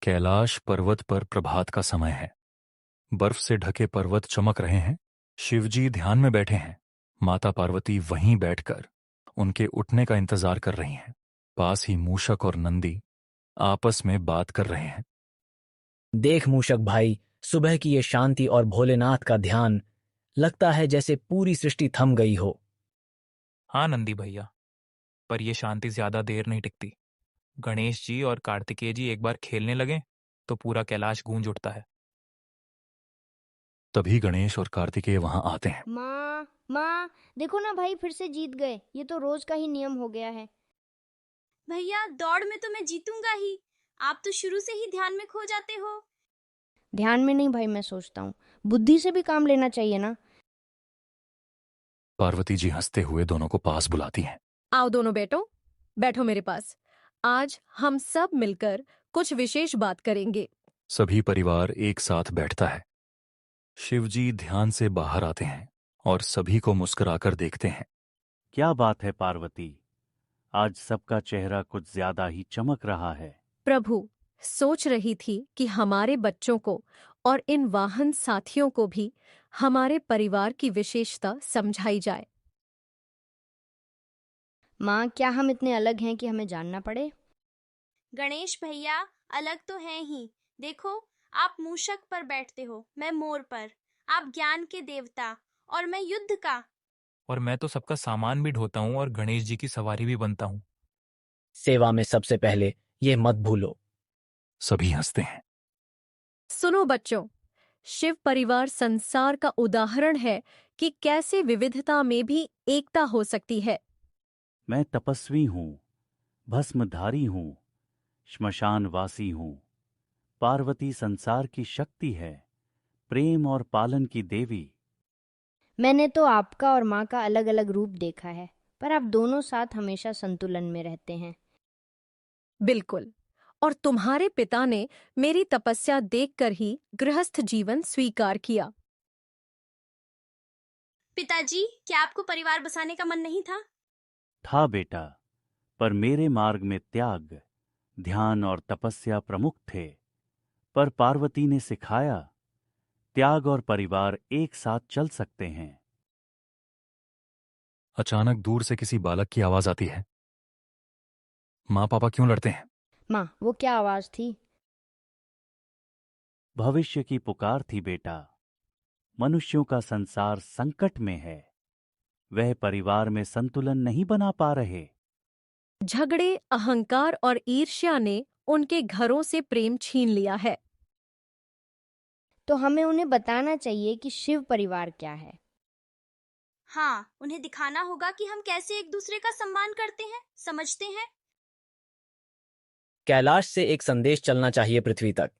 कैलाश पर्वत पर प्रभात का समय है। बर्फ से ढके पर्वत चमक रहे हैं। शिवजी ध्यान में बैठे हैं। माता पार्वती वहीं बैठकर उनके उठने का इंतजार कर रही हैं। पास ही मूषक और नंदी आपस में बात कर रहे हैं। देख मूषक भाई, सुबह की ये शांति और भोलेनाथ का ध्यान, लगता है जैसे पूरी सृष्टि थम गई हो। हाँ नंदी भैया, पर यह शांति ज्यादा देर नहीं टिकती। गणेश जी और कार्तिकेय जी एक बार खेलने लगे तो पूरा कैलाश गूंज उठता है। तभी गणेश और कार्तिकेय वहां आते हैं। माँ माँ, देखो ना भाई फिर से जीत गए। ये तो रोज का ही नियम हो गया है। भैया, दौड़ में तो मैं जीतूंगा ही। आप तो शुरू से ही ध्यान में खो जाते हो। ध्यान में नहीं भाई, मैं सोचता हूँ बुद्धि से भी काम लेना चाहिए ना। पार्वती जी हंसते हुए दोनों को पास बुलाती हैं। आओ दोनों बेटो, बैठो मेरे पास। आज हम सब मिलकर कुछ विशेष बात करेंगे। सभी परिवार एक साथ बैठता है। शिवजी ध्यान से बाहर आते हैं और सभी को मुस्कुराकर देखते हैं। क्या बात है पार्वती, आज सबका चेहरा कुछ ज्यादा ही चमक रहा है। प्रभु, सोच रही थी कि हमारे बच्चों को और इन वाहन साथियों को भी हमारे परिवार की विशेषता समझाई जाए। माँ, क्या हम इतने अलग हैं कि हमें जानना पड़े? गणेश भैया अलग तो हैं ही। देखो, आप मूषक पर बैठते हो, मैं मोर पर। आप ज्ञान के देवता और मैं युद्ध का। और मैं तो सबका सामान भी ढोता हूँ और गणेश जी की सवारी भी बनता हूँ। सेवा में सबसे पहले ये मत भूलो। सभी हंसते हैं। सुनो बच्चों, शिव परिवार संसार का उदाहरण है कि कैसे विविधता में भी एकता हो सकती है। मैं तपस्वी हूँ, भस्मधारी हूँ, श्मशानवासी हूँ। पार्वती संसार की शक्ति है, प्रेम और पालन की देवी। मैंने तो आपका और माँ का अलग अलग रूप देखा है, पर आप दोनों साथ हमेशा संतुलन में रहते हैं। बिल्कुल, और तुम्हारे पिता ने मेरी तपस्या देखकर ही गृहस्थ जीवन स्वीकार किया। पिताजी, क्या आपको परिवार बसाने का मन नहीं था? था बेटा, पर मेरे मार्ग में त्याग, ध्यान और तपस्या प्रमुख थे। पर पार्वती ने सिखाया, त्याग और परिवार एक साथ चल सकते हैं। अचानक दूर से किसी बालक की आवाज आती है। माँ पापा क्यों लड़ते हैं? माँ, वो क्या आवाज थी? भविष्य की पुकार थी बेटा। मनुष्यों का संसार संकट में है। वह परिवार में संतुलन नहीं बना पा रहे। झगड़े, अहंकार और ईर्ष्या ने उनके घरों से प्रेम छीन लिया है। तो हमें उन्हें बताना चाहिए कि शिव परिवार क्या है। हाँ, उन्हें दिखाना होगा कि हम कैसे एक दूसरे का सम्मान करते हैं, समझते हैं। कैलाश से एक संदेश चलना चाहिए पृथ्वी तक।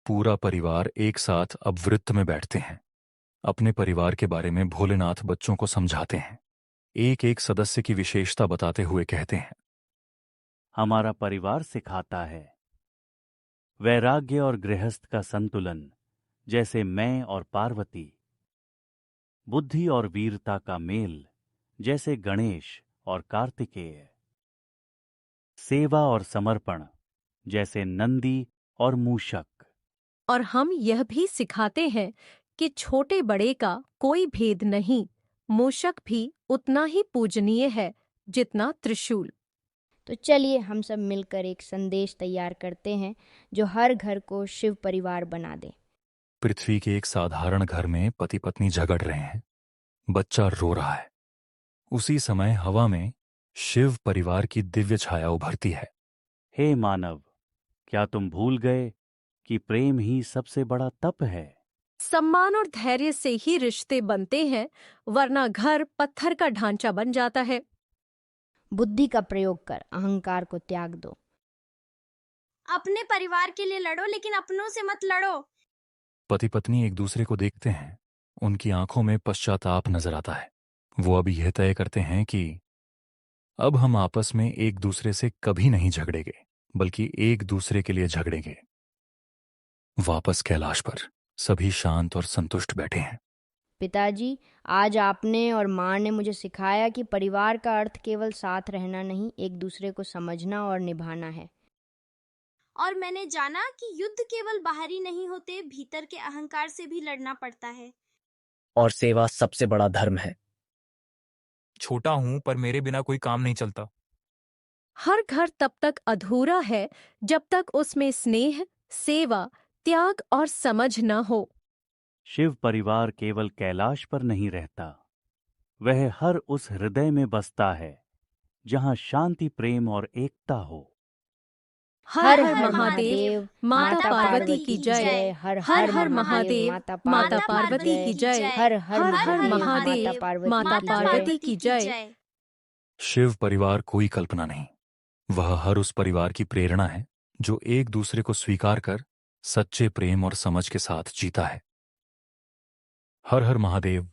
पूरा परिवार एक साथ अब वृत्त में बैठते हैं। अपने परिवार के बारे में भोलेनाथ बच्चों को समझाते हैं। एक एक सदस्य की विशेषता बताते हुए कहते हैं। हमारा परिवार सिखाता है वैराग्य और गृहस्थ का संतुलन, जैसे मैं और पार्वती। बुद्धि और वीरता का मेल, जैसे गणेश और कार्तिकेय। सेवा और समर्पण, जैसे नंदी और मूषक। और हम यह भी सिखाते हैं कि छोटे बड़े का कोई भेद नहीं। मूषक भी उतना ही पूजनीय है जितना त्रिशूल। तो चलिए हम सब मिलकर एक संदेश तैयार करते हैं जो हर घर को शिव परिवार बना दे। पृथ्वी के एक साधारण घर में पति पत्नी झगड़ रहे हैं। बच्चा रो रहा है। उसी समय हवा में शिव परिवार की दिव्य छाया उभरती है। हे मानव, क्या तुम भूल गए कि प्रेम ही सबसे बड़ा तप है? सम्मान और धैर्य से ही रिश्ते बनते हैं, वरना घर पत्थर का ढांचा बन जाता है। बुद्धि का प्रयोग कर अहंकार को त्याग दो। अपने परिवार के लिए लड़ो, लेकिन अपनों से मत लड़ो। पति पत्नी एक दूसरे को देखते हैं। उनकी आंखों में पश्चाताप नजर आता है। वो अब यह तय करते हैं कि अब हम आपस में एक दूसरे से कभी नहीं झगड़ेंगे, बल्कि एक दूसरे के लिए झगड़ेंगे। वापस कैलाश पर सभी शांत और संतुष्ट बैठे हैं। पिताजी, आज आपने और माँ ने मुझे सिखाया कि परिवार का अर्थ केवल साथ रहना नहीं, एक दूसरे को समझना और निभाना है। और मैंने जाना कि युद्ध केवल बाहरी नहीं होते, भीतर के अहंकार से भी लड़ना पड़ता है। और सेवा सबसे बड़ा धर्म है। छोटा हूं पर मेरे बिना कोई काम नहीं चलता। हर घर तब तक अधूरा है जब तक उसमें स्नेह, सेवा, त्याग और समझ न हो। शिव परिवार केवल कैलाश पर नहीं रहता, वह हर उस हृदय में बसता है जहां शांति, प्रेम और एकता हो। हर हर महादेव, माता पार्वती की जय। हर हर महादेव, माता पार्वती की जय। हर हर हर महादेव, माता पार्वती की जय। शिव परिवार कोई कल्पना नहीं, वह हर उस परिवार की प्रेरणा है जो एक दूसरे को स्वीकार कर सच्चे प्रेम और समझ के साथ जीता है। हर हर महादेव,